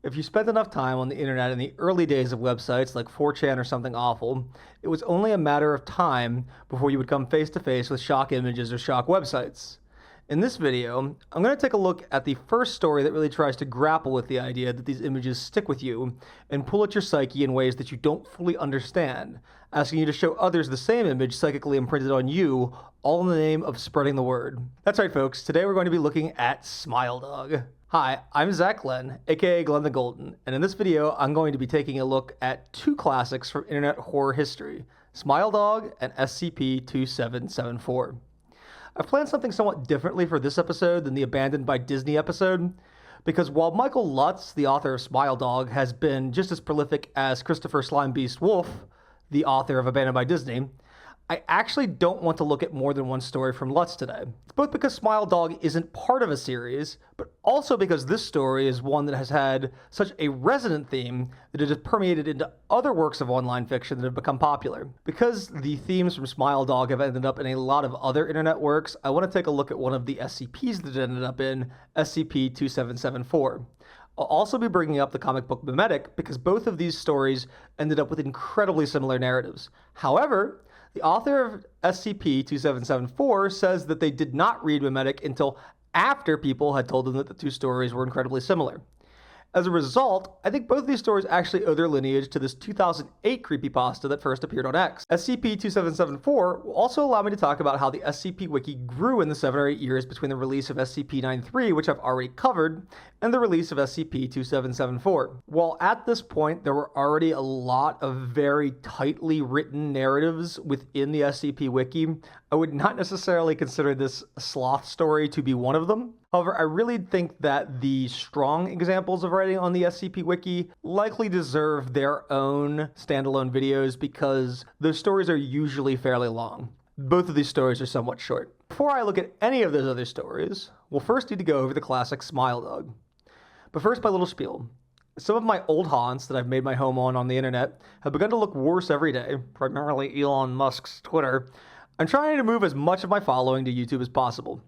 If you spent enough time on the internet in the early days of websites like 4chan or something awful, it was only a matter of time before you would come face to face with shock images or shock websites. In this video, I'm going to take a look at the first story that really tries to grapple with the idea that these images stick with you and pull at your psyche in ways that you don't fully understand, asking you to show others the same image psychically imprinted on you, all in the name of spreading the word. That's right, folks. Today we're going to be looking at Smile Dog. Hi, I'm Zach Glenn, aka Glenn the Golden, and in this video I'm going to be taking a look at two classics from internet horror history, Smile Dog and SCP-2774. I've planned something somewhat differently for this episode than the Abandoned by Disney episode, because while Michael Lutz, the author of Smile Dog, has been just as prolific as Christopher Slimebeast Wolf, the author of Abandoned by Disney, I actually don't want to look at more than one story from Lutz today. It's both because Smile Dog isn't part of a series, but also because this story is one that has had such a resonant theme that it has permeated into other works of online fiction that have become popular. Because the themes from Smile Dog have ended up in a lot of other internet works, I want to take a look at one of the SCPs that it ended up in, SCP-2774. I'll also be bringing up the comic book Memetic because both of these stories ended up with incredibly similar narratives. However, the author of SCP-2774 says that they did not read Memetic until after people had told them that the two stories were incredibly similar. As a result, I think both of these stories actually owe their lineage to this 2008 creepypasta that first appeared on X. SCP-2774 will also allow me to talk about how the SCP Wiki grew in the 7 or 8 years between the release of SCP-93, which I've already covered, and the release of SCP-2774. While at this point there were already a lot of very tightly written narratives within the SCP Wiki, I would not necessarily consider this sloth story to be one of them. However, I really think that the strong examples of writing on the SCP Wiki likely deserve their own standalone videos because those stories are usually fairly long. Both of these stories are somewhat short. Before I look at any of those other stories, we'll first need to go over the classic Smile Dog. But first, my little spiel. Some of my old haunts that I've made my home on the internet have begun to look worse every day, primarily Elon Musk's Twitter. I'm trying to move as much of my following to YouTube as possible.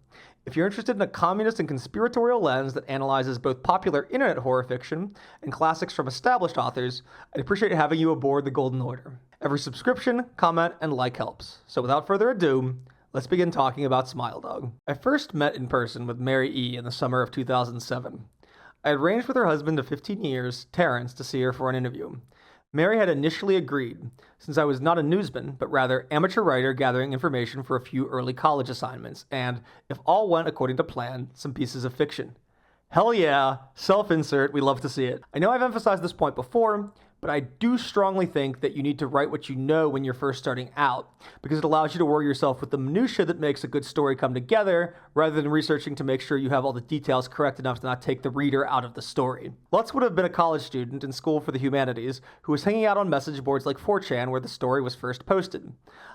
If you're interested in a communist and conspiratorial lens that analyzes both popular internet horror fiction and classics from established authors, I'd appreciate having you aboard the Golden Order. Every subscription, comment, and like helps. So without further ado, let's begin talking about Smile Dog. I first met in person with Mary E. in the summer of 2007. I had arranged with her husband of 15 years, Terrence, to see her for an interview. Mary had initially agreed, since I was not a newsman, but rather amateur writer gathering information for a few early college assignments, and, if all went according to plan, some pieces of fiction. Hell yeah, self-insert, we love to see it. I know I've emphasized this point before, but I do strongly think that you need to write what you know when you're first starting out, because it allows you to worry yourself with the minutia that makes a good story come together, rather than researching to make sure you have all the details correct enough to not take the reader out of the story. Lutz would have been a college student in school for the humanities who was hanging out on message boards like 4chan where the story was first posted.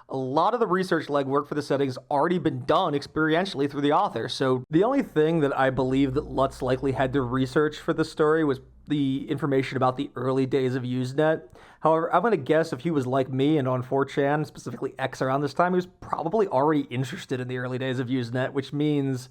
A lot of the research legwork for the setting has already been done experientially through the author, so the only thing that I believe that Lutz likely had to research for the story was the information about the early days of Usenet. However, I'm going to guess if he was like me and on 4chan, specifically X around this time, he was probably already interested in the early days of Usenet, which means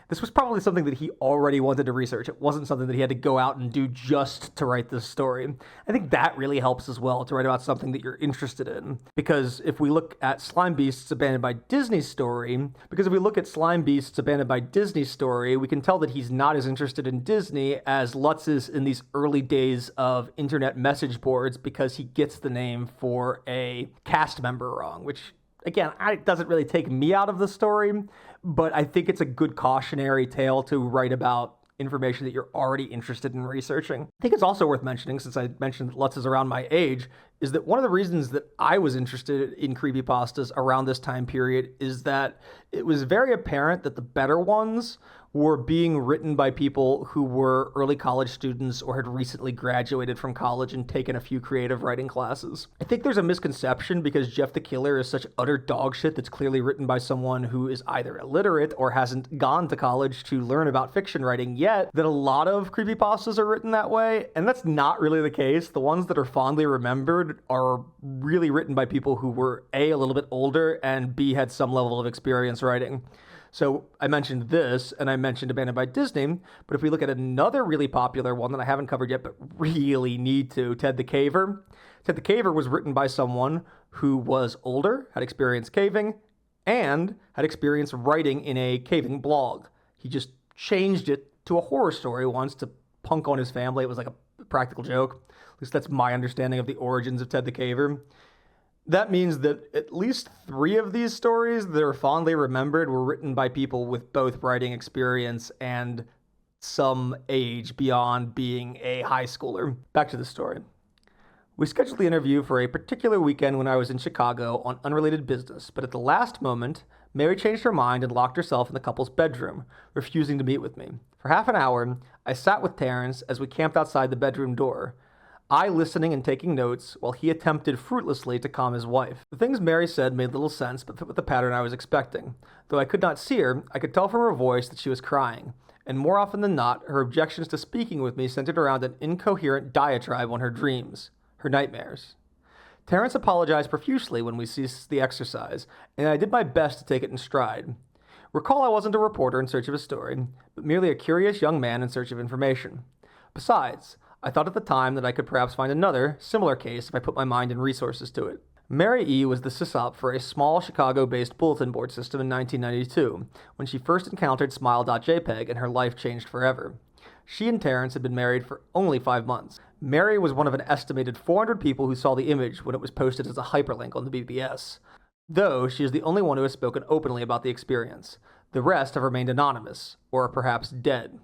this was probably something that he already wanted to research. It wasn't something that he had to go out and do just to write this story. I think that really helps as well, to write about something that you're interested in. Because if we look at Slimebeast's Abandoned by Disney story, we can tell that he's not as interested in Disney as Lutz is in these early days of internet message boards because he gets the name for a cast member wrong, which, again, it doesn't really take me out of the story, but I think it's a good cautionary tale to write about information that you're already interested in researching. I think it's also worth mentioning, since I mentioned that Lutz is around my age, is that one of the reasons that I was interested in creepypastas around this time period is that it was very apparent that the better ones were being written by people who were early college students or had recently graduated from college and taken a few creative writing classes. I think there's a misconception because Jeff the Killer is such utter dog shit that's clearly written by someone who is either illiterate or hasn't gone to college to learn about fiction writing yet, that a lot of creepypastas are written that way, and that's not really the case. The ones that are fondly remembered are really written by people who were A, a little bit older, and B, had some level of experience writing. So I mentioned this, and I mentioned Abandoned by Disney, but if we look at another really popular one that I haven't covered yet, but really need to, Ted the Caver. Ted the Caver was written by someone who was older, had experience caving, and had experience writing in a caving blog. He just changed it to a horror story once to punk on his family. It was like a practical joke. At least that's my understanding of the origins of Ted the Caver. That means that at least 3 of these stories that are fondly remembered were written by people with both writing experience and some age beyond being a high schooler. Back to the story. We scheduled the interview for a particular weekend when I was in Chicago on unrelated business, but at the last moment, Mary changed her mind and locked herself in the couple's bedroom, refusing to meet with me. For half an hour, I sat with Terrence as we camped outside the bedroom door, I listening and taking notes while he attempted fruitlessly to calm his wife. The things Mary said made little sense but fit with the pattern I was expecting. Though I could not see her, I could tell from her voice that she was crying, and more often than not, her objections to speaking with me centered around an incoherent diatribe on her dreams, her nightmares. Terrence apologized profusely when we ceased the exercise, and I did my best to take it in stride. Recall I wasn't a reporter in search of a story, but merely a curious young man in search of information. Besides, I thought at the time that I could perhaps find another, similar case if I put my mind and resources to it. Mary E. was the sysop for a small Chicago-based bulletin board system in 1992, when she first encountered Smile.jpg and her life changed forever. She and Terrence had been married for only 5 months. Mary was one of an estimated 400 people who saw the image when it was posted as a hyperlink on the BBS, though she is the only one who has spoken openly about the experience. The rest have remained anonymous, or are perhaps dead.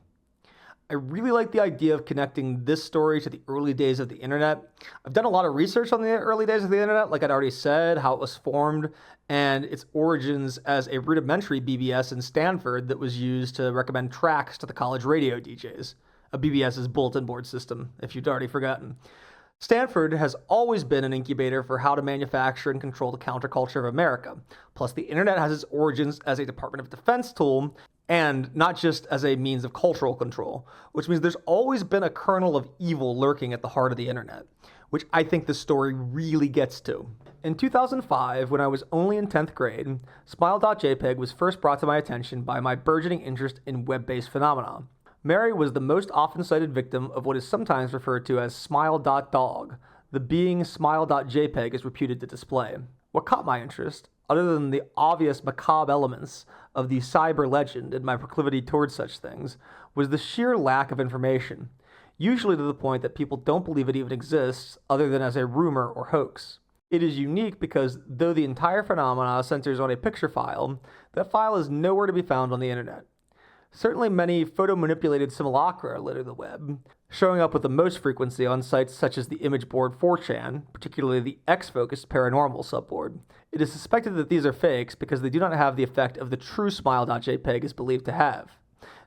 I really like the idea of connecting this story to the early days of the internet. I've done a lot of research on the early days of the internet, like I'd already said, how it was formed, and its origins as a rudimentary BBS in Stanford that was used to recommend tracks to the college radio DJs. A BBS's bulletin board system, if you'd already forgotten. Stanford has always been an incubator for how to manufacture and control the counterculture of America. Plus, the internet has its origins as a Department of Defense tool, and not just as a means of cultural control, which means there's always been a kernel of evil lurking at the heart of the internet, which I think this story really gets to. In 2005, when I was only in 10th grade, Smile.jpg was first brought to my attention by my burgeoning interest in web-based phenomena. Mary was the most often cited victim of what is sometimes referred to as Smile.dog, the being Smile.jpg is reputed to display. What caught my interest, other than the obvious macabre elements of the cyber legend and my proclivity towards such things, was the sheer lack of information, usually to the point that people don't believe it even exists other than as a rumor or hoax. It is unique because though the entire phenomena centers on a picture file, that file is nowhere to be found on the internet. Certainly many photo-manipulated simulacra litter the web, showing up with the most frequency on sites such as the image board 4chan, particularly the X-focused paranormal subboard. It is suspected that these are fakes because they do not have the effect of the true Smile.jpg is believed to have,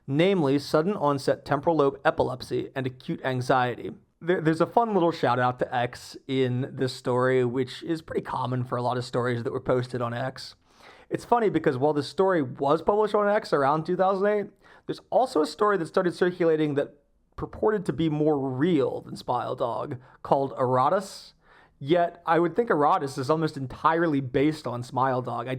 namely sudden onset temporal lobe epilepsy and acute anxiety. There's a fun little shout out to X in this story, which is pretty common for a lot of stories that were posted on X. It's funny because while this story was published on X around 2008, there's also a story that started circulating that purported to be more real than Smile Dog, called Erotus. Yet, I would think Erotus is almost entirely based on Smile Dog. I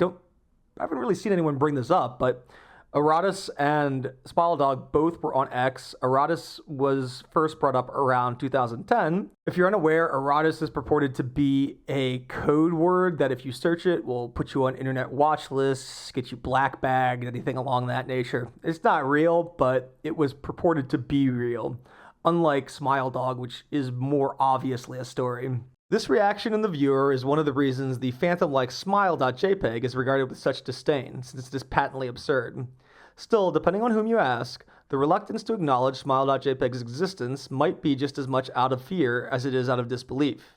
haven't really seen anyone bring this up, but Erotus and Smile Dog both were on X. Erotus was first brought up around 2010. If you're unaware, Erotus is purported to be a code word that if you search it will put you on internet watch lists, get you black bagged, anything along that nature. It's not real, but it was purported to be real, unlike Smile Dog, which is more obviously a story. This reaction in the viewer is one of the reasons the phantom-like Smile.jpg is regarded with such disdain, since it is patently absurd. Still, depending on whom you ask, the reluctance to acknowledge Smile.jpg's existence might be just as much out of fear as it is out of disbelief.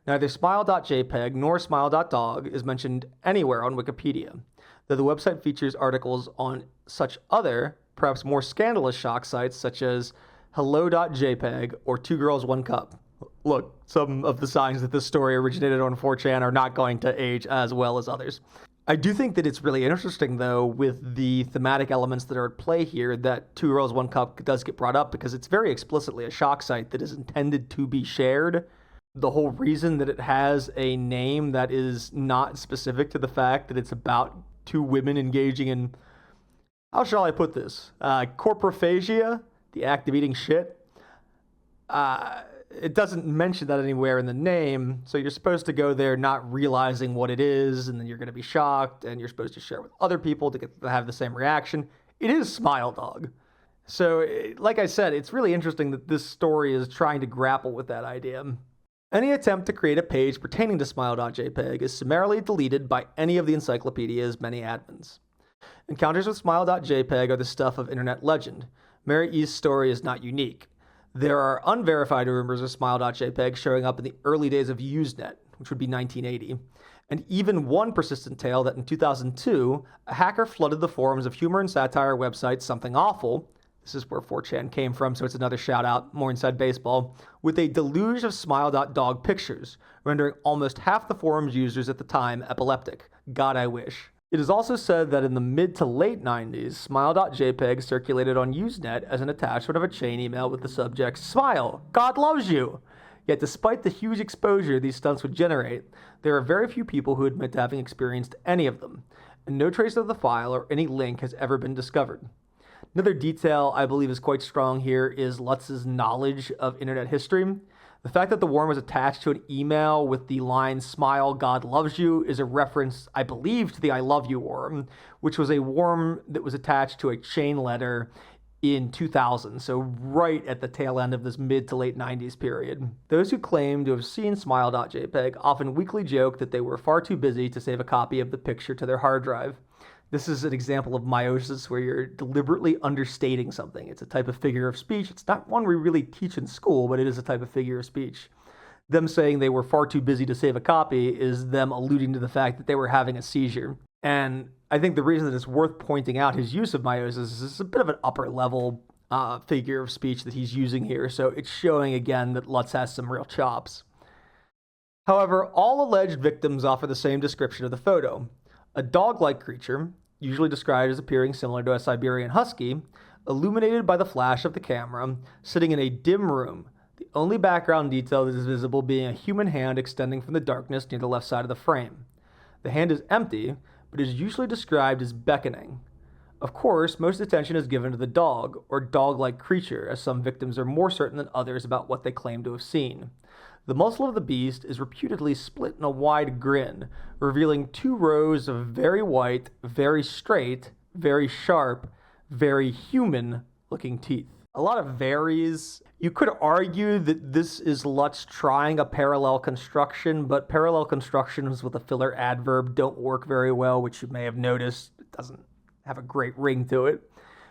Neither Smile.jpg nor Smile.dog is mentioned anywhere on Wikipedia, though the website features articles on such other, perhaps more scandalous shock sites such as Hello.jpg or Two Girls, One Cup. Look, some of the signs that this story originated on 4chan are not going to age as well as others. I do think that it's really interesting, though, with the thematic elements that are at play here, that Two Girls, One Cup does get brought up because it's very explicitly a shock site that is intended to be shared. The whole reason that it has a name that is not specific to the fact that it's about two women engaging in How shall I put this? Corprophagia, the act of eating shit. It doesn't mention that anywhere in the name, so you're supposed to go there not realizing what it is, and then you're going to be shocked, and you're supposed to share with other people to get to have the same reaction. It is Smile Dog. So, like I said, it's really interesting that this story is trying to grapple with that idea. Any attempt to create a page pertaining to smile.jpg is summarily deleted by any of the encyclopedia's many admins. Encounters with smile.jpg are the stuff of internet legend. Mary E's story is not unique. There are unverified rumors of smile.jpg showing up in the early days of Usenet, which would be 1980, and even one persistent tale that in 2002, a hacker flooded the forums of humor and satire website Something Awful, this is where 4chan came from, so it's another shout out, more inside baseball, with a deluge of smile.dog pictures, rendering almost half the forum's users at the time epileptic. God, I wish. It is also said that in the mid to late 90s, smile.jpg circulated on Usenet as an attachment of a chain email with the subject, "Smile, God loves you!" Yet despite the huge exposure these stunts would generate, there are very few people who admit to having experienced any of them, and no trace of the file or any link has ever been discovered. Another detail I believe is quite strong here is Lutz's knowledge of internet history. The fact that the worm was attached to an email with the line "Smile, God loves you" is a reference, I believe, to the "I love you" worm, which was a worm that was attached to a chain letter in 2000, so right at the tail end of this mid to late 90s period. Those who claim to have seen smile.jpg often weakly joke that they were far too busy to save a copy of the picture to their hard drive. This is an example of meiosis where you're deliberately understating something. It's a type of figure of speech. It's not one we really teach in school, but it is a type of figure of speech. Them saying they were far too busy to save a copy is them alluding to the fact that they were having a seizure. And I think the reason that it's worth pointing out his use of meiosis is it's a bit of an upper level figure of speech that he's using here. So it's showing again that Lutz has some real chops. However, all alleged victims offer the same description of the photo. A dog-like creature, usually described as appearing similar to a Siberian husky, illuminated by the flash of the camera, sitting in a dim room, the only background detail that is visible being a human hand extending from the darkness near the left side of the frame. The hand is empty, but is usually described as beckoning. Of course, most attention is given to the dog, or dog-like creature, as some victims are more certain than others about what they claim to have seen. The muzzle of the beast is reputedly split in a wide grin, revealing 2 rows of very white, very straight, very sharp, very human-looking teeth. A lot of varies. You could argue that this is Lutz trying a parallel construction, but parallel constructions with a filler adverb don't work very well, which you may have noticed. It doesn't have a great ring to it.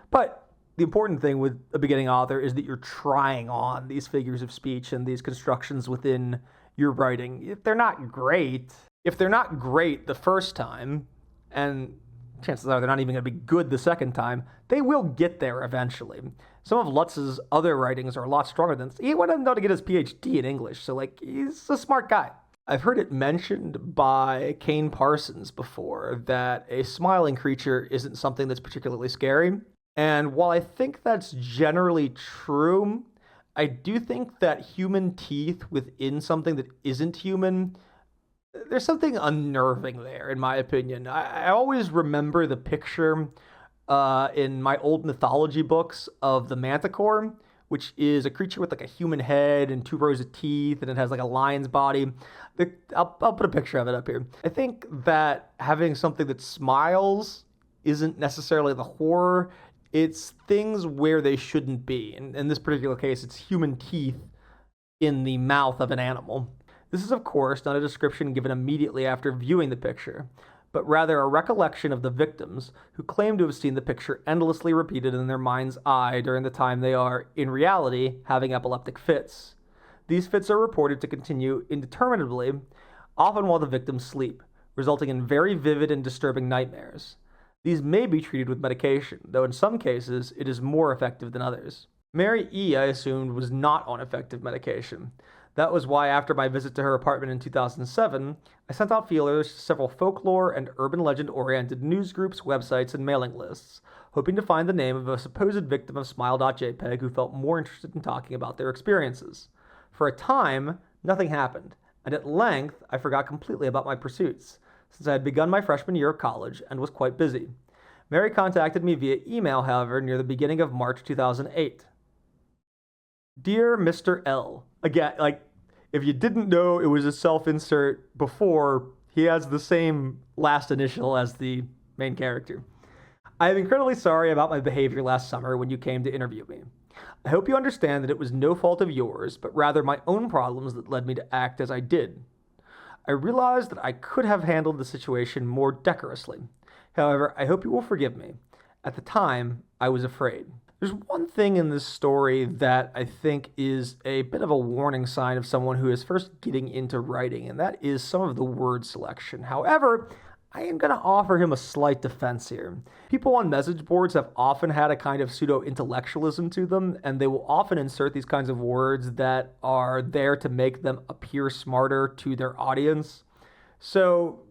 But the important thing with a beginning author is that you're trying on these figures of speech and these constructions within your writing. If they're not great the first time, and chances are they're not even going to be good the second time, they will get there eventually. Some of Lutz's other writings are a lot stronger than this. He went on to get his PhD in English, so he's a smart guy. I've heard it mentioned by Kane Parsons before that a smiling creature isn't something that's particularly scary. And while I think that's generally true, I do think that human teeth within something that isn't human, there's something unnerving there, in my opinion. I always remember the picture in my old mythology books of the manticore, which is a creature with a human head and 2 rows of teeth, and it has a lion's body. I'll put a picture of it up here. I think that having something that smiles isn't necessarily the horror. It's things where they shouldn't be. In this particular case, it's human teeth in the mouth of an animal. This is, of course, not a description given immediately after viewing the picture, but rather a recollection of the victims who claim to have seen the picture endlessly repeated in their mind's eye during the time they are, in reality, having epileptic fits. These fits are reported to continue indeterminately, often while the victims sleep, resulting in very vivid and disturbing nightmares. These may be treated with medication, though in some cases it is more effective than others. Mary E., I assumed, was not on effective medication. That was why after my visit to her apartment in 2007, I sent out feelers to several folklore and urban legend-oriented news groups, websites, and mailing lists, hoping to find the name of a supposed victim of smile.jpg who felt more interested in talking about their experiences. For a time, nothing happened, and at length I forgot completely about my pursuits, since I had begun my freshman year of college and was quite busy. Mary contacted me via email, however, near the beginning of March 2008. Dear Mr. L. Again, if you didn't know it was a self-insert before, he has the same last initial as the main character. I am incredibly sorry about my behavior last summer when you came to interview me. I hope you understand that it was no fault of yours, but rather my own problems that led me to act as I did. I realized that I could have handled the situation more decorously. However, I hope you will forgive me. At the time, I was afraid. There's one thing in this story that I think is a bit of a warning sign of someone who is first getting into writing, and that is some of the word selection. However, I am going to offer him a slight defense here. People on message boards have often had a kind of pseudo-intellectualism to them, and they will often insert these kinds of words that are there to make them appear smarter to their audience. So,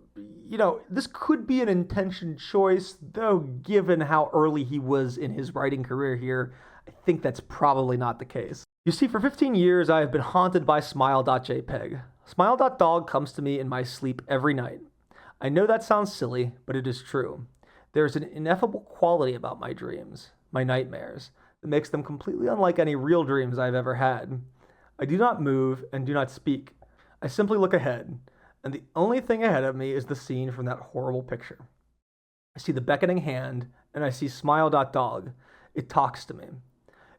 this could be an intentioned choice, though given how early he was in his writing career here, I think that's probably not the case. You see, for 15 years, I have been haunted by smile.jpg. Smile.dog comes to me in my sleep every night. I know that sounds silly, but it is true. There's an ineffable quality about my dreams, my nightmares, that makes them completely unlike any real dreams I've ever had. I do not move and do not speak. I simply look ahead, and the only thing ahead of me is the scene from that horrible picture. I see the beckoning hand, and I see smile.dog. It talks to me.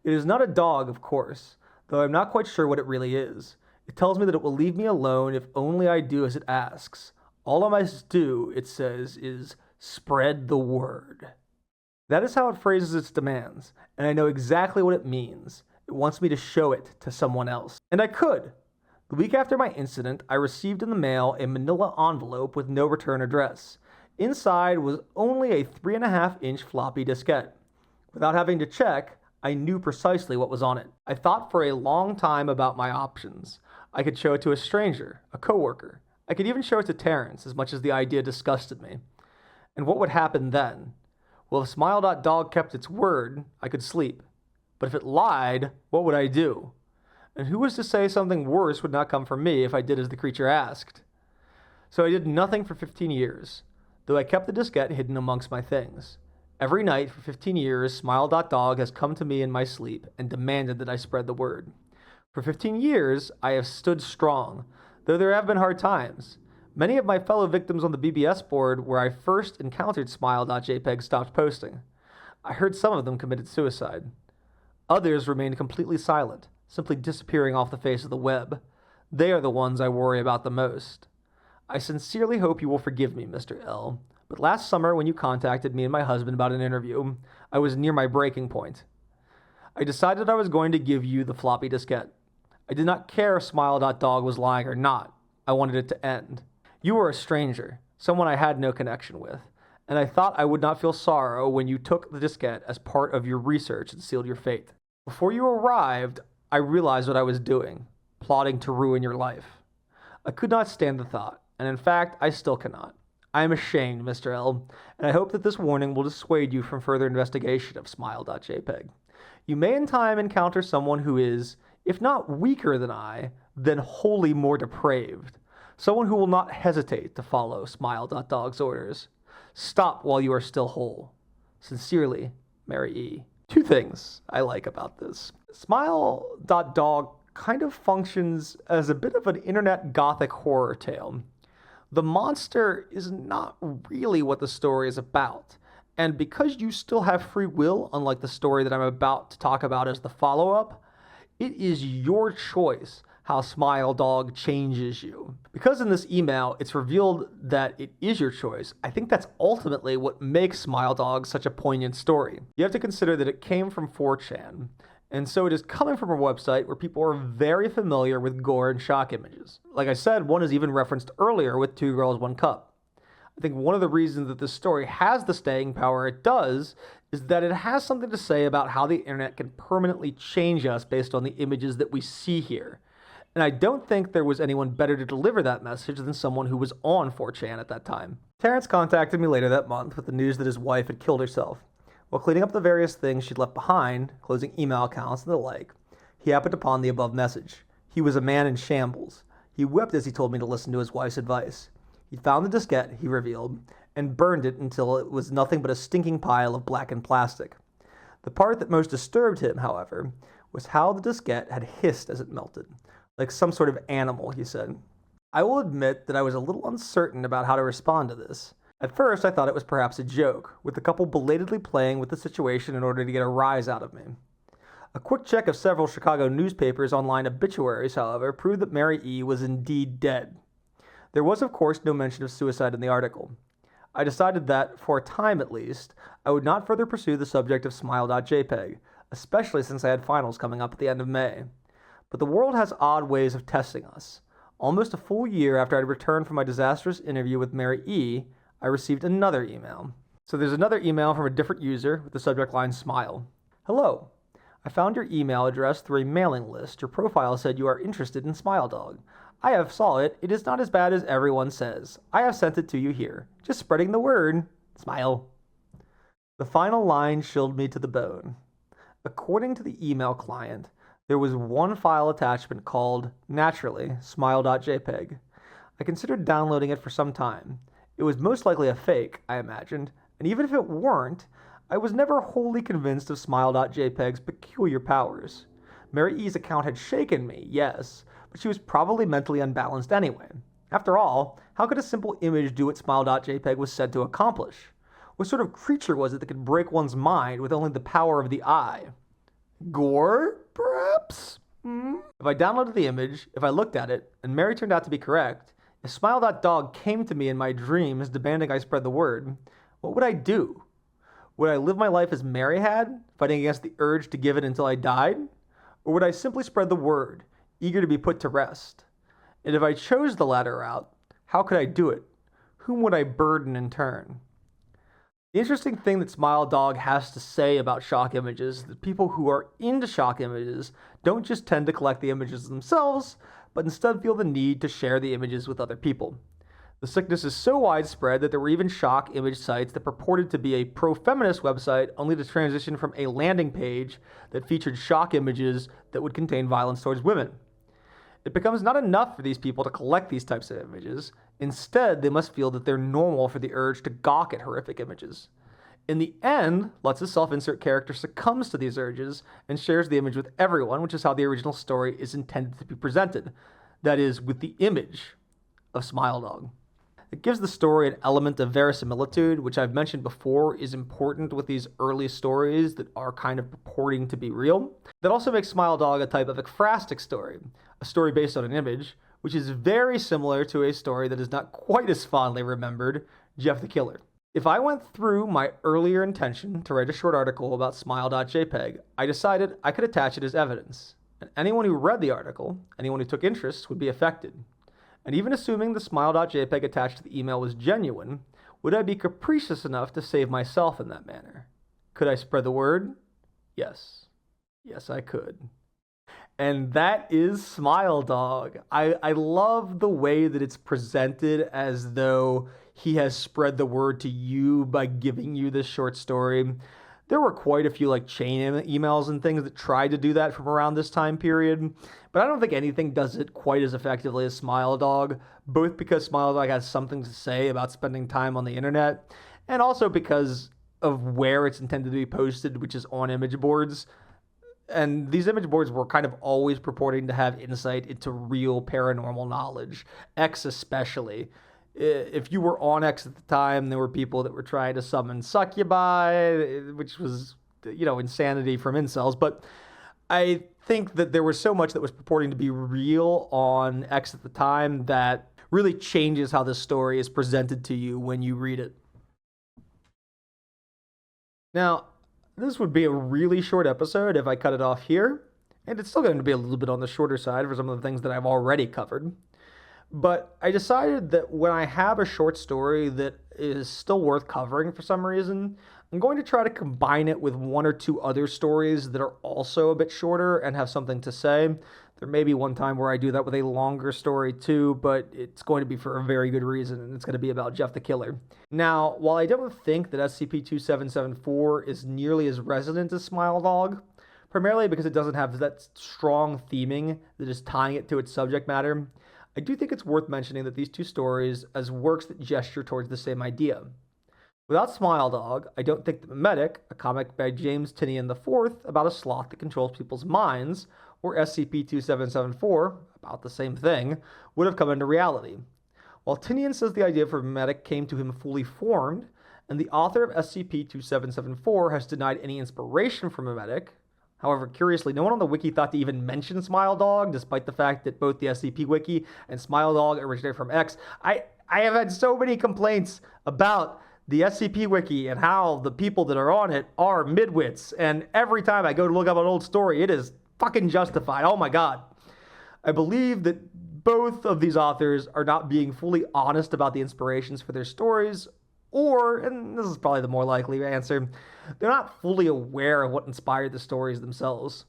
It is not a dog, of course, though I'm not quite sure what it really is. It tells me that it will leave me alone if only I do as it asks. All I must do, it says, is spread the word. That is how it phrases its demands, and I know exactly what it means. It wants me to show it to someone else. And I could. The week after my incident, I received in the mail a manila envelope with no return address. Inside was only a 3.5-inch floppy diskette. Without having to check, I knew precisely what was on it. I thought for a long time about my options. I could show it to a stranger, a coworker. I could even show it to Terrence, as much as the idea disgusted me. And what would happen then? Well, if Smile.dog kept its word, I could sleep. But if it lied, what would I do? And who was to say something worse would not come from me if I did as the creature asked? So I did nothing for 15 years, though I kept the diskette hidden amongst my things. Every night for 15 years, Smile.dog has come to me in my sleep and demanded that I spread the word. For 15 years, I have stood strong, though there have been hard times. Many of my fellow victims on the BBS board where I first encountered smile.jpg stopped posting. I heard some of them committed suicide. Others remained completely silent, simply disappearing off the face of the web. They are the ones I worry about the most. I sincerely hope you will forgive me, Mr. L. But last summer when you contacted me and my husband about an interview, I was near my breaking point. I decided I was going to give you the floppy diskette. I did not care if Smile.dog was lying or not. I wanted it to end. You were a stranger, someone I had no connection with, and I thought I would not feel sorrow when you took the diskette as part of your research and sealed your fate. Before you arrived, I realized what I was doing, plotting to ruin your life. I could not stand the thought, and in fact, I still cannot. I am ashamed, Mr. L, and I hope that this warning will dissuade you from further investigation of Smile.jpg. You may in time encounter someone who is, if not weaker than I, then wholly more depraved. Someone who will not hesitate to follow Smile.dog's orders. Stop while you are still whole. Sincerely, Mary E. Two things I like about this. Smile.dog kind of functions as a bit of an internet gothic horror tale. The monster is not really what the story is about. And because you still have free will, unlike the story that I'm about to talk about as the follow-up, it is your choice how Smile.dog changes you. Because in this email, it's revealed that it is your choice, I think that's ultimately what makes Smile.dog such a poignant story. You have to consider that it came from 4chan, and so it is coming from a website where people are very familiar with gore and shock images. Like I said, one is even referenced earlier with 2 Girls, 1 Cup. I think one of the reasons that this story has the staying power it does is that it has something to say about how the internet can permanently change us based on the images that we see here. And I don't think there was anyone better to deliver that message than someone who was on 4chan at that time. Terrence contacted me later that month with the news that his wife had killed herself. While cleaning up the various things she'd left behind, closing email accounts and the like, he happened upon the above message. He was a man in shambles. He wept as he told me to listen to his wife's advice. He'd found the diskette, he revealed, and burned it until it was nothing but a stinking pile of blackened plastic. The part that most disturbed him, however, was how the diskette had hissed as it melted, like some sort of animal, he said. I will admit that I was a little uncertain about how to respond to this. At first, I thought it was perhaps a joke, with the couple belatedly playing with the situation in order to get a rise out of me. A quick check of several Chicago newspapers' online obituaries, however, proved that Mary E. was indeed dead. There was, of course, no mention of suicide in the article. I decided that, for a time at least, I would not further pursue the subject of smile.jpg, especially since I had finals coming up at the end of May. But the world has odd ways of testing us. Almost a full year after I had returned from my disastrous interview with Mary E., I received another email. So there's another email from a different user with the subject line Smile. Hello. I found your email address through a mailing list. Your profile said you are interested in Smile Dog. I have saw it. It is not as bad as everyone says. I have sent it to you here. Just spreading the word. Smile. The final line chilled me to the bone. According to the email client, there was one file attachment called, naturally, smile.jpg. I considered downloading it for some time. It was most likely a fake, I imagined, and even if it weren't, I was never wholly convinced of smile.jpg's peculiar powers. Mary E.'s account had shaken me, yes, but she was probably mentally unbalanced anyway. After all, how could a simple image do what smile.jpg was said to accomplish? What sort of creature was it that could break one's mind with only the power of the eye? Gore, perhaps? If I downloaded the image, if I looked at it, and Mary turned out to be correct, if Smile.dog came to me in my dreams demanding I spread the word, what would I do? Would I live my life as Mary had, fighting against the urge to give it until I died? Or would I simply spread the word, eager to be put to rest? And if I chose the latter route, how could I do it? Whom would I burden in turn? The interesting thing that Smile Dog has to say about shock images is that people who are into shock images don't just tend to collect the images themselves, but instead feel the need to share the images with other people. The sickness is so widespread that there were even shock image sites that purported to be a pro-feminist website only to transition from a landing page that featured shock images that would contain violence towards women. It becomes not enough for these people to collect these types of images. Instead, they must feel that they're normal for the urge to gawk at horrific images. In the end, Lutz's self-insert character succumbs to these urges and shares the image with everyone, which is how the original story is intended to be presented. That is, with the image of Smile Dog. It gives the story an element of verisimilitude, which I've mentioned before is important with these early stories that are kind of purporting to be real. That also makes Smile Dog a type of ekphrastic story, a story based on an image, which is very similar to a story that is not quite as fondly remembered, Jeff the Killer. If I went through my earlier intention to write a short article about smile.jpg, I decided I could attach it as evidence, and anyone who read the article, anyone who took interest, would be affected. And even assuming the smile.jpg attached to the email was genuine, would I be capricious enough to save myself in that manner? Could I spread the word? Yes. Yes, I could. And that is Smile Dog. I love the way that it's presented as though he has spread the word to you by giving you this short story. There were quite a few chain emails and things that tried to do that from around this time period, but I don't think anything does it quite as effectively as Smile Dog, both because Smile Dog has something to say about spending time on the internet, and also because of where it's intended to be posted, which is on image boards. And these image boards were kind of always purporting to have insight into real paranormal knowledge, X especially. If you were on X at the time, there were people that were trying to summon succubi, which was, insanity from incels. But I think that there was so much that was purporting to be real on X at the time that really changes how this story is presented to you when you read it. Now, this would be a really short episode if I cut it off here, and it's still going to be a little bit on the shorter side for some of the things that I've already covered. But I decided that when I have a short story that is still worth covering for some reason, I'm going to try to combine it with one or two other stories that are also a bit shorter and have something to say. There may be one time where I do that with a longer story too, but it's going to be for a very good reason, and it's going to be about Jeff the Killer. Now, while I don't think that SCP-2774 is nearly as resonant as Smile Dog, primarily because it doesn't have that strong theming that is tying it to its subject matter, I do think it's worth mentioning that these two stories as works that gesture towards the same idea. Without Smile Dog, I don't think that Memetic, a comic by James Tynion IV about a sloth that controls people's minds, or SCP-2774, about the same thing, would have come into reality. While Tynion says the idea for Memetic came to him fully formed, and the author of SCP-2774 has denied any inspiration from Memetic. However, curiously, no one on the wiki thought to even mention Smile Dog, despite the fact that both the SCP wiki and Smile Dog originate from X. I have had so many complaints about the SCP Wiki and how the people that are on it are midwits. And every time I go to look up an old story, it is fucking justified. Oh my god. I believe that both of these authors are not being fully honest about the inspirations for their stories, or, and this is probably the more likely answer, they're not fully aware of what inspired the stories themselves.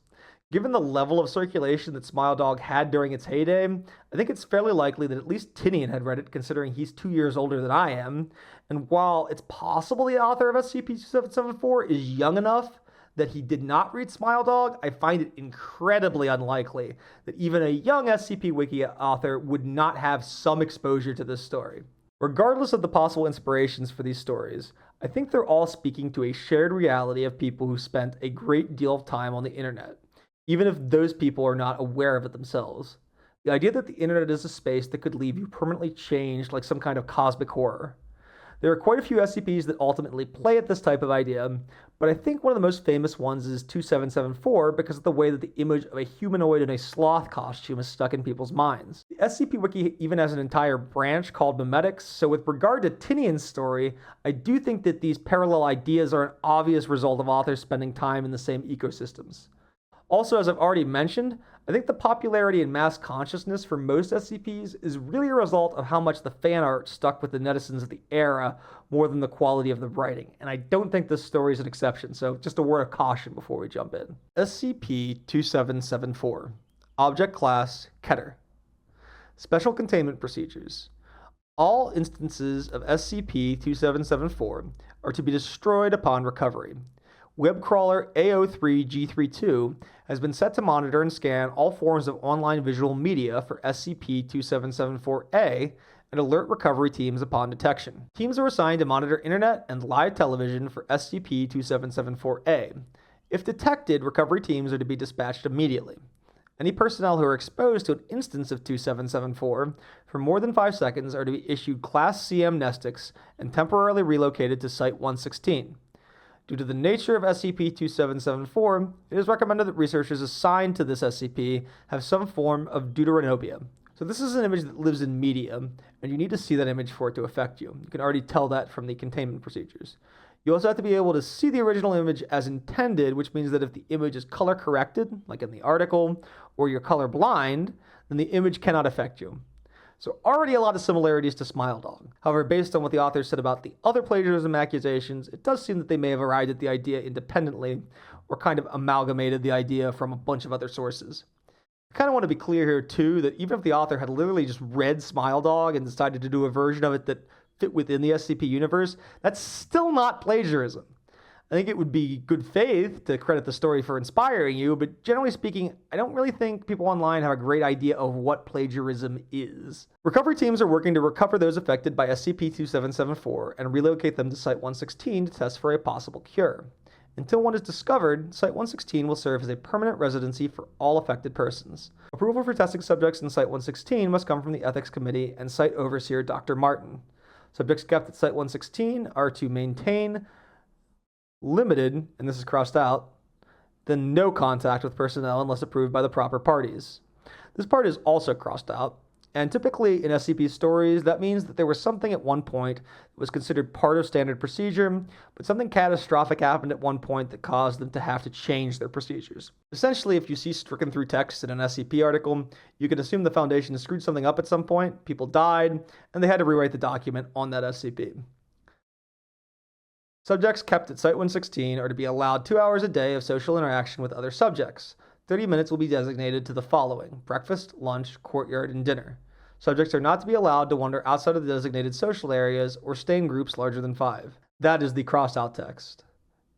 Given the level of circulation that Smile Dog had during its heyday, I think it's fairly likely that at least Tynion had read it, considering he's 2 years older than I am. And while it's possible the author of SCP-2774 is young enough that he did not read Smile Dog, I find it incredibly unlikely that even a young SCP Wiki author would not have some exposure to this story. Regardless of the possible inspirations for these stories, I think they're all speaking to a shared reality of people who spent a great deal of time on the internet, even if those people are not aware of it themselves. The idea that the internet is a space that could leave you permanently changed like some kind of cosmic horror. There are quite a few SCPs that ultimately play at this type of idea, but I think one of the most famous ones is 2774 because of the way that the image of a humanoid in a sloth costume is stuck in people's minds. The SCP Wiki even has an entire branch called Memetics, so with regard to Tynion's story, I do think that these parallel ideas are an obvious result of authors spending time in the same ecosystems. Also, as I've already mentioned, I think the popularity and mass consciousness for most SCPs is really a result of how much the fan art stuck with the netizens of the era more than the quality of the writing, and I don't think this story is an exception, so just a word of caution before we jump in. SCP-2774. Object Class Keter. Special Containment Procedures. All instances of SCP-2774 are to be destroyed upon recovery. Web crawler A03G32 has been set to monitor and scan all forms of online visual media for SCP-2774-A and alert recovery teams upon detection. Teams are assigned to monitor internet and live television for SCP-2774-A. If detected, recovery teams are to be dispatched immediately. Any personnel who are exposed to an instance of 2774 for more than 5 seconds are to be issued Class C amnestics and temporarily relocated to Site-116. Due to the nature of SCP-2774, it is recommended that researchers assigned to this SCP have some form of deuteranobia. So this is an image that lives in media, and you need to see that image for it to affect you. You can already tell that from the containment procedures. You also have to be able to see the original image as intended, which means that if the image is color corrected, like in the article, or you're color blind, then the image cannot affect you. So already a lot of similarities to Smile Dog. However, based on what the author said about the other plagiarism accusations, it does seem that they may have arrived at the idea independently, or kind of amalgamated the idea from a bunch of other sources. I kind of want to be clear here too, that even if the author had literally just read Smile Dog and decided to do a version of it that fit within the SCP universe, that's still not plagiarism. I think it would be good faith to credit the story for inspiring you, but generally speaking, I don't really think people online have a great idea of what plagiarism is. Recovery teams are working to recover those affected by SCP-2774 and relocate them to Site-116 to test for a possible cure. Until one is discovered, Site-116 will serve as a permanent residency for all affected persons. Approval for testing subjects in Site-116 must come from the Ethics Committee and Site Overseer Dr. Martin. Subjects kept at Site-116 are to maintain limited, and this is crossed out, then no contact with personnel unless approved by the proper parties. This part is also crossed out, and typically in SCP stories, that means that there was something at one point that was considered part of standard procedure, but something catastrophic happened at one point that caused them to have to change their procedures. Essentially, if you see stricken through text in an SCP article, you can assume the Foundation screwed something up at some point, people died, and they had to rewrite the document on that SCP. Subjects kept at Site-116 are to be allowed 2 hours a day of social interaction with other subjects. 30 minutes will be designated to the following: breakfast, lunch, courtyard, and dinner. Subjects are not to be allowed to wander outside of the designated social areas or stay in groups larger than 5. That is the crossed-out text.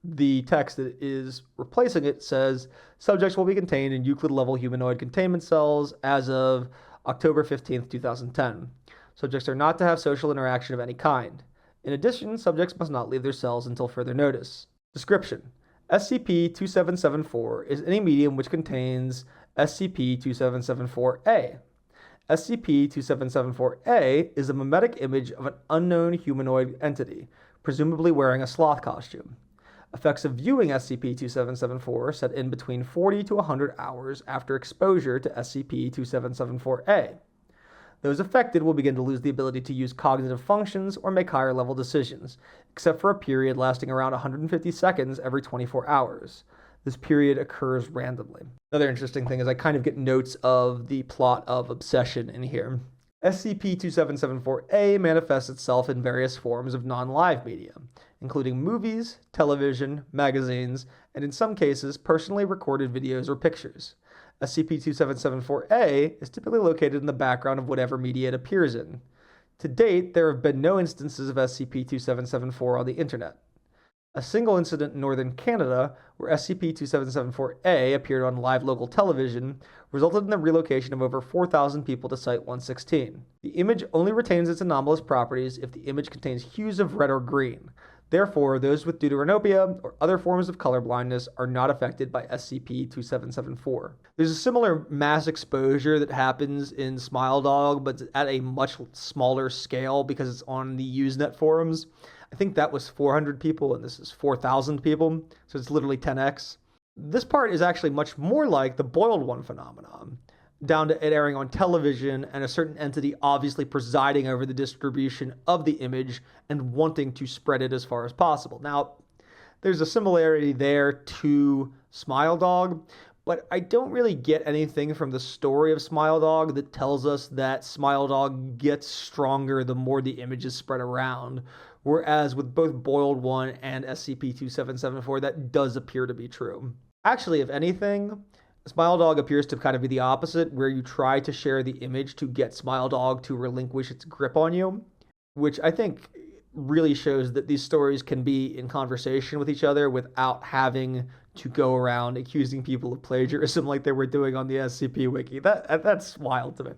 The text that is replacing it says, subjects will be contained in Euclid-level humanoid containment cells as of October 15th, 2010. Subjects are not to have social interaction of any kind. In addition, subjects must not leave their cells until further notice. Description: SCP-2774 is any medium which contains SCP-2774-A. SCP-2774-A is a memetic image of an unknown humanoid entity, presumably wearing a sloth costume. Effects of viewing SCP-2774 set in between 40 to 100 hours after exposure to SCP-2774-A. Those affected will begin to lose the ability to use cognitive functions or make higher-level decisions, except for a period lasting around 150 seconds every 24 hours. This period occurs randomly. Another interesting thing is I kind of get notes of the plot of Obsession in here. SCP-2774-A manifests itself in various forms of non-live media, including movies, television, magazines, and in some cases, personally recorded videos or pictures. SCP-2774-A is typically located in the background of whatever media it appears in. To date, there have been no instances of SCP-2774 on the internet. A single incident in northern Canada, where SCP-2774-A appeared on live local television, resulted in the relocation of over 4,000 people to Site-116. The image only retains its anomalous properties if the image contains hues of red or green. Therefore, those with deuteranopia or other forms of color blindness are not affected by SCP-2774. There's a similar mass exposure that happens in Smile Dog, but at a much smaller scale because it's on the Usenet forums. I think that was 400 people, and this is 4,000 people, so it's literally 10x. This part is actually much more like the Boiled One phenomenon, down to it airing on television and a certain entity obviously presiding over the distribution of the image and wanting to spread it as far as possible. Now, there's a similarity there to Smile Dog, but I don't really get anything from the story of Smile Dog that tells us that Smile Dog gets stronger the more the image is spread around. Whereas with both Boiled One and SCP-2774, that does appear to be true. Actually, if anything, Smile Dog appears to kind of be the opposite, where you try to share the image to get Smile Dog to relinquish its grip on you, which I think really shows that these stories can be in conversation with each other without having to go around accusing people of plagiarism like they were doing on the SCP Wiki. That's wild to me.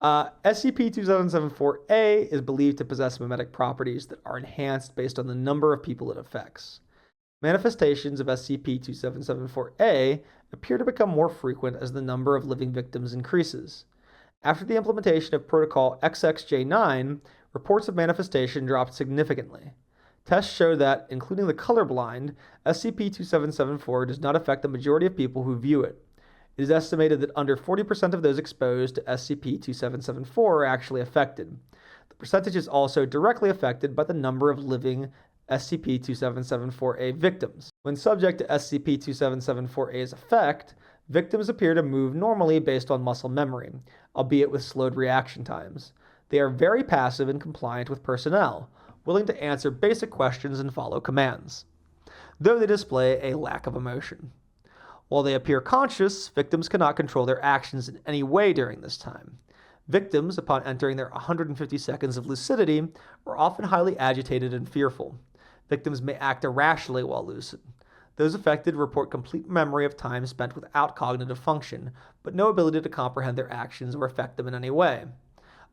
SCP-2774-A is believed to possess memetic properties that are enhanced based on the number of people it affects. Manifestations of SCP-2774-A appear to become more frequent as the number of living victims increases. After the implementation of Protocol XXJ9, reports of manifestation dropped significantly. Tests show that, including the colorblind, SCP-2774 does not affect the majority of people who view it. It is estimated that under 40% of those exposed to SCP-2774 are actually affected. The percentage is also directly affected by the number of living SCP-2774-A victims. When subject to SCP-2774-A's effect, victims appear to move normally based on muscle memory, albeit with slowed reaction times. They are very passive and compliant with personnel, willing to answer basic questions and follow commands, though they display a lack of emotion. While they appear conscious, victims cannot control their actions in any way during this time. Victims, upon entering their 150 seconds of lucidity, are often highly agitated and fearful. Victims may act irrationally while lucid. Those affected report complete memory of time spent without cognitive function, but no ability to comprehend their actions or affect them in any way.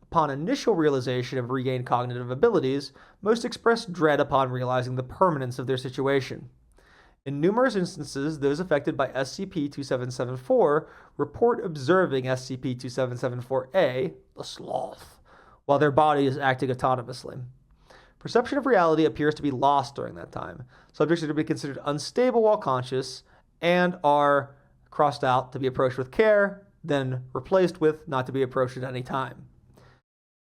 Upon initial realization of regained cognitive abilities, most express dread upon realizing the permanence of their situation. In numerous instances, those affected by SCP-2774 report observing SCP-2774-A, the sloth, while their body is acting autonomously. Perception of reality appears to be lost during that time. Subjects are to be considered unstable while conscious and are crossed out to be approached with care, then replaced with not to be approached at any time.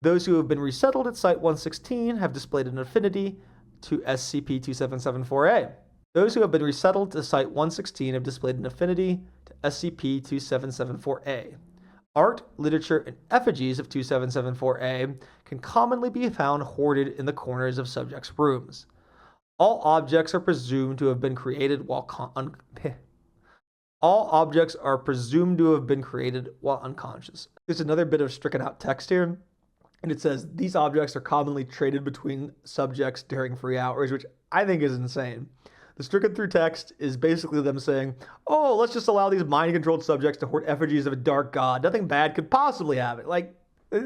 Those who have been resettled at Site-116 have displayed an affinity to SCP-2774-A. Those who have been resettled to Site-116 have displayed an affinity to SCP-2774-A. Art, literature, and effigies of 2774-A can commonly be found hoarded in the corners of subjects' rooms. All objects are presumed to have been created while unconscious. There's another bit of stricken out text here, and it says, these objects are commonly traded between subjects during free hours, which I think is insane. The stricken through text is basically them saying, let's just allow these mind-controlled subjects to hoard effigies of a dark god. Nothing bad could possibly happen. Like,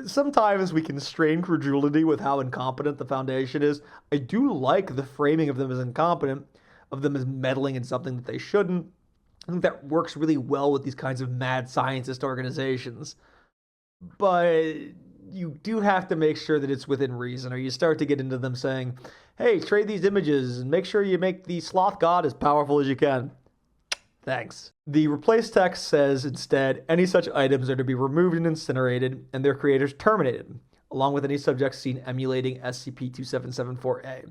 Sometimes we can strain credulity with how incompetent the Foundation is. I do like the framing of them as incompetent, of them as meddling in something that they shouldn't. I think that works really well with these kinds of mad scientist organizations. But you do have to make sure that it's within reason, or you start to get into them saying, hey, trade these images and make sure you make the sloth god as powerful as you can. Thanks. The replace text says instead, any such items are to be removed and incinerated, and their creators terminated, along with any subjects seen emulating SCP-2774-A.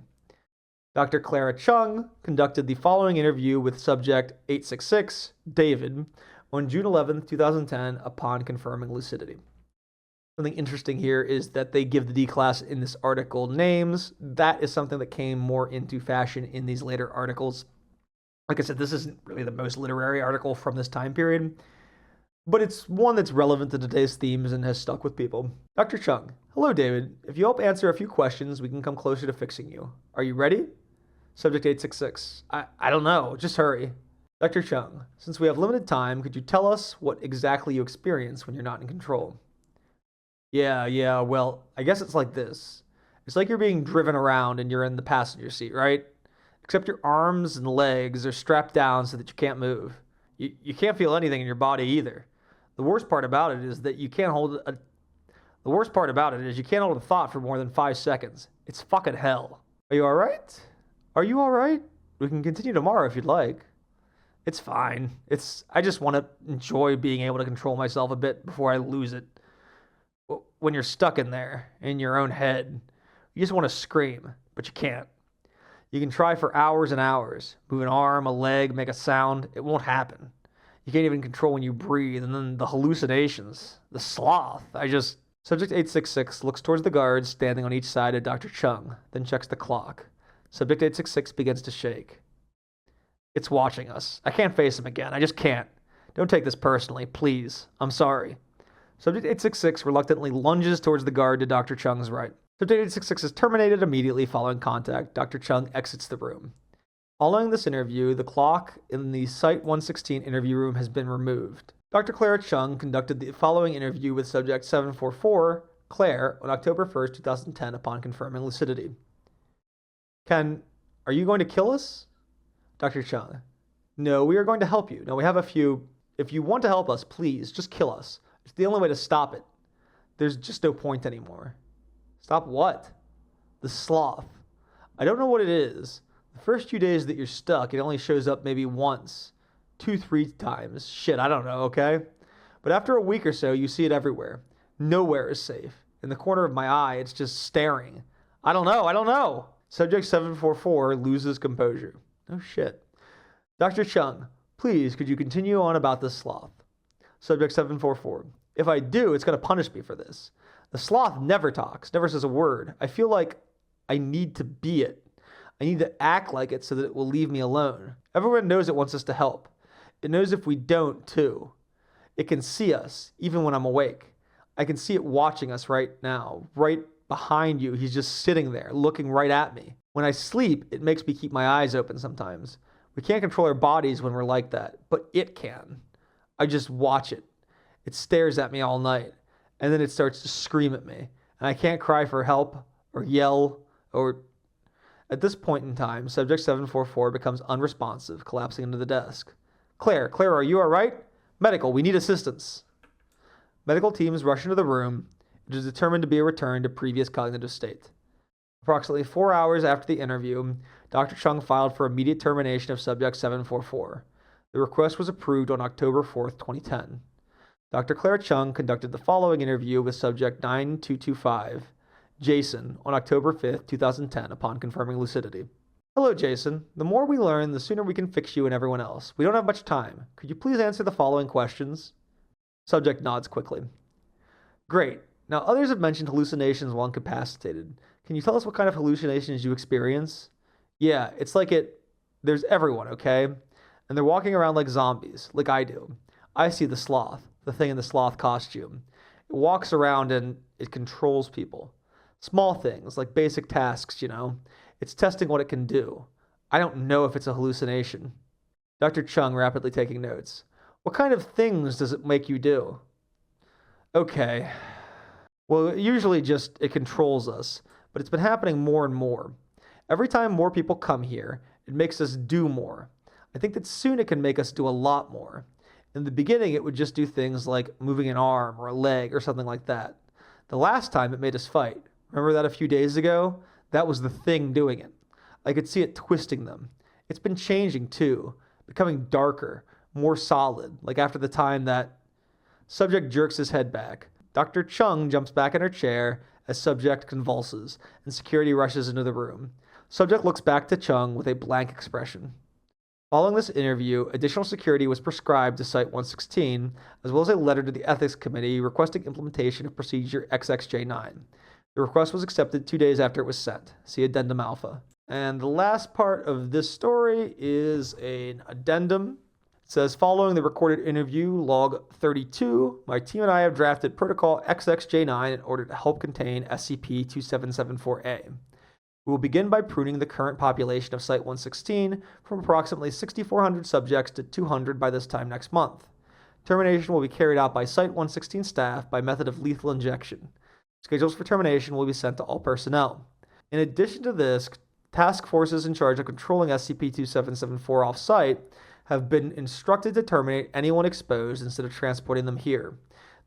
Dr. Clara Chung conducted the following interview with subject 866, David, on June 11, 2010, upon confirming lucidity. Something interesting here is that they give the D-class in this article names. That is something that came more into fashion in these later articles. Like I said, this isn't really the most literary article from this time period, but it's one that's relevant to today's themes and has stuck with people. Dr. Chung, hello David. If you help answer a few questions, we can come closer to fixing you. Are you ready? Subject 866, I don't know, just hurry. Dr. Chung, since we have limited time, could you tell us what exactly you experience when you're not in control? Yeah, well, I guess it's like this. It's like you're being driven around and you're in the passenger seat, right? Except your arms and legs are strapped down so that you can't move. You can't feel anything in your body either. The worst part about it is you can't hold a thought for more than 5 seconds. It's fucking hell. Are you alright? Are you alright? We can continue tomorrow if you'd like. It's fine. I just want to enjoy being able to control myself a bit before I lose it. When you're stuck in there, in your own head, you just want to scream, but you can't. You can try for hours and hours. Move an arm, a leg, make a sound. It won't happen. You can't even control when you breathe. And then the hallucinations. The sloth. Subject 866 looks towards the guards standing on each side of Dr. Chung, then checks the clock. Subject 866 begins to shake. It's watching us. I can't face him again. I just can't. Don't take this personally, please. I'm sorry. Subject 866 reluctantly lunges towards the guard to Dr. Chung's right. Subject 866 is terminated immediately following contact. Dr. Chung exits the room. Following this interview, the clock in the Site 116 interview room has been removed. Dr. Clara Chung conducted the following interview with Subject 744, Claire, on October 1st, 2010, upon confirming lucidity. Are you going to kill us? Dr. Chung, no, we are going to help you. Now, we have a few. If you want to help us, please, just kill us. It's the only way to stop it. There's just no point anymore. Stop what? The sloth. I don't know what it is. The first few days that you're stuck, it only shows up maybe once, 2-3 times. Shit, I don't know, okay? But after a week or so, you see it everywhere. Nowhere is safe. In the corner of my eye, it's just staring. I don't know. Subject 744 loses composure. Oh shit. Dr. Chung, please, could you continue on about this sloth? Subject 744. If I do, it's going to punish me for this. The sloth never talks, never says a word. I feel like I need to be it. I need to act like it so that it will leave me alone. Everyone knows it wants us to help. It knows if we don't, too. It can see us, even when I'm awake. I can see it watching us right now, right behind you. He's just sitting there, looking right at me. When I sleep, it makes me keep my eyes open sometimes. We can't control our bodies when we're like that, but it can. I just watch it. It stares at me all night, and then it starts to scream at me, and I can't cry for help or yell or... At this point in time, Subject 744 becomes unresponsive, collapsing into the desk. Claire, are you all right? Medical, we need assistance. Medical teams rush into the room. It is determined to be a return to previous cognitive state. Approximately 4 hours after the interview, Dr. Chung filed for immediate termination of Subject 744. The request was approved on October 4th, 2010. Dr. Clara Chung conducted the following interview with Subject 9225, Jason, on October 5th, 2010, upon confirming lucidity. Hello, Jason. The more we learn, the sooner we can fix you and everyone else. We don't have much time. Could you please answer the following questions? Subject nods quickly. Great. Now, others have mentioned hallucinations while incapacitated. Can you tell us what kind of hallucinations you experience? Yeah, it's like there's everyone, okay? And they're walking around like zombies, like I do. I see the sloth, the thing in the sloth costume. It walks around and it controls people. Small things, like basic tasks, you know. It's testing what it can do. I don't know if it's a hallucination. Dr. Chung rapidly taking notes. What kind of things does it make you do? Okay. Well, usually just it controls us, but it's been happening more and more. Every time more people come here, it makes us do more. I think that soon it can make us do a lot more. In the beginning, it would just do things like moving an arm or a leg or something like that. The last time it made us fight. Remember that a few days ago? That was the thing doing it. I could see it twisting them. It's been changing too, becoming darker, more solid, like after the time that subject jerks his head back. Dr. Chung jumps back in her chair as subject convulses, and security rushes into the room. Subject looks back to Chung with a blank expression. Following this interview, additional security was prescribed to Site-116, as well as a letter to the Ethics Committee requesting implementation of Procedure XXJ9. The request was accepted 2 days after it was sent. See Addendum Alpha. And the last part of this story is an addendum. It says, following the recorded interview, log 32, my team and I have drafted Protocol XXJ9 in order to help contain SCP-2774A. We will begin by pruning the current population of Site-116 from approximately 6,400 subjects to 200 by this time next month. Termination will be carried out by Site-116 staff by method of lethal injection. Schedules for termination will be sent to all personnel. In addition to this, task forces in charge of controlling SCP-2774 off-site have been instructed to terminate anyone exposed instead of transporting them here.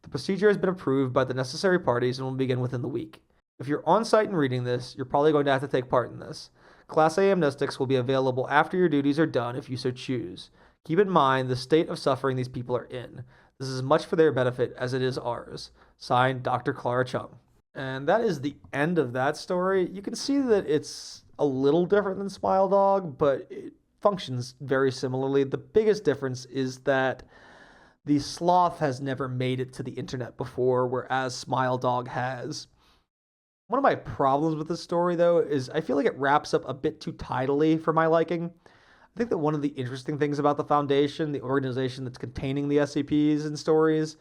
The procedure has been approved by the necessary parties and will begin within the week. If you're on site and reading this, you're probably going to have to take part in this. Class A amnestics will be available after your duties are done if you so choose. Keep in mind the state of suffering these people are in. This is as much for their benefit as it is ours. Signed, Dr. Clara Chung. And that is the end of that story. You can see that it's a little different than Smile Dog, but it functions very similarly. The biggest difference is that the sloth has never made it to the internet before, whereas Smile Dog has. One of my problems with this story, though, is I feel like it wraps up a bit too tidily for my liking. I think that one of the interesting things about the Foundation, the organization that's containing the SCPs and stories,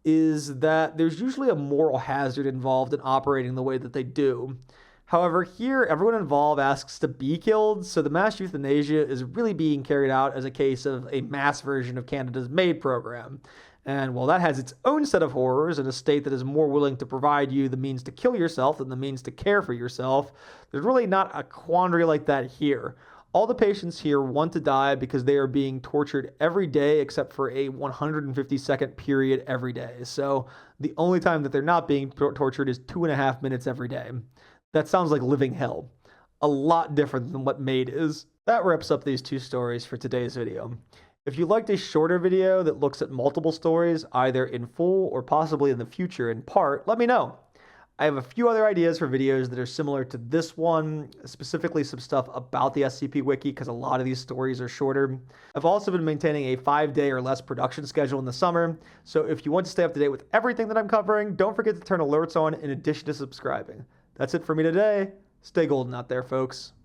is that there's usually a moral hazard involved in operating the way that they do. However, here, everyone involved asks to be killed, so the mass euthanasia is really being carried out as a case of a mass version of Canada's MAID program. And while that has its own set of horrors in a state that is more willing to provide you the means to kill yourself than the means to care for yourself, there's really not a quandary like that here. All the patients here want to die because they are being tortured every day except for a 150-second period every day. So the only time that they're not being tortured is 2.5 minutes every day. That sounds like living hell. A lot different than what MAID is. That wraps up these two stories for today's video. If you liked a shorter video that looks at multiple stories, either in full or possibly in the future in part, let me know. I have a few other ideas for videos that are similar to this one, specifically some stuff about the SCP Wiki, because a lot of these stories are shorter. I've also been maintaining a 5-day or less production schedule in the summer, so if you want to stay up to date with everything that I'm covering, don't forget to turn alerts on in addition to subscribing. That's it for me today. Stay golden out there, folks.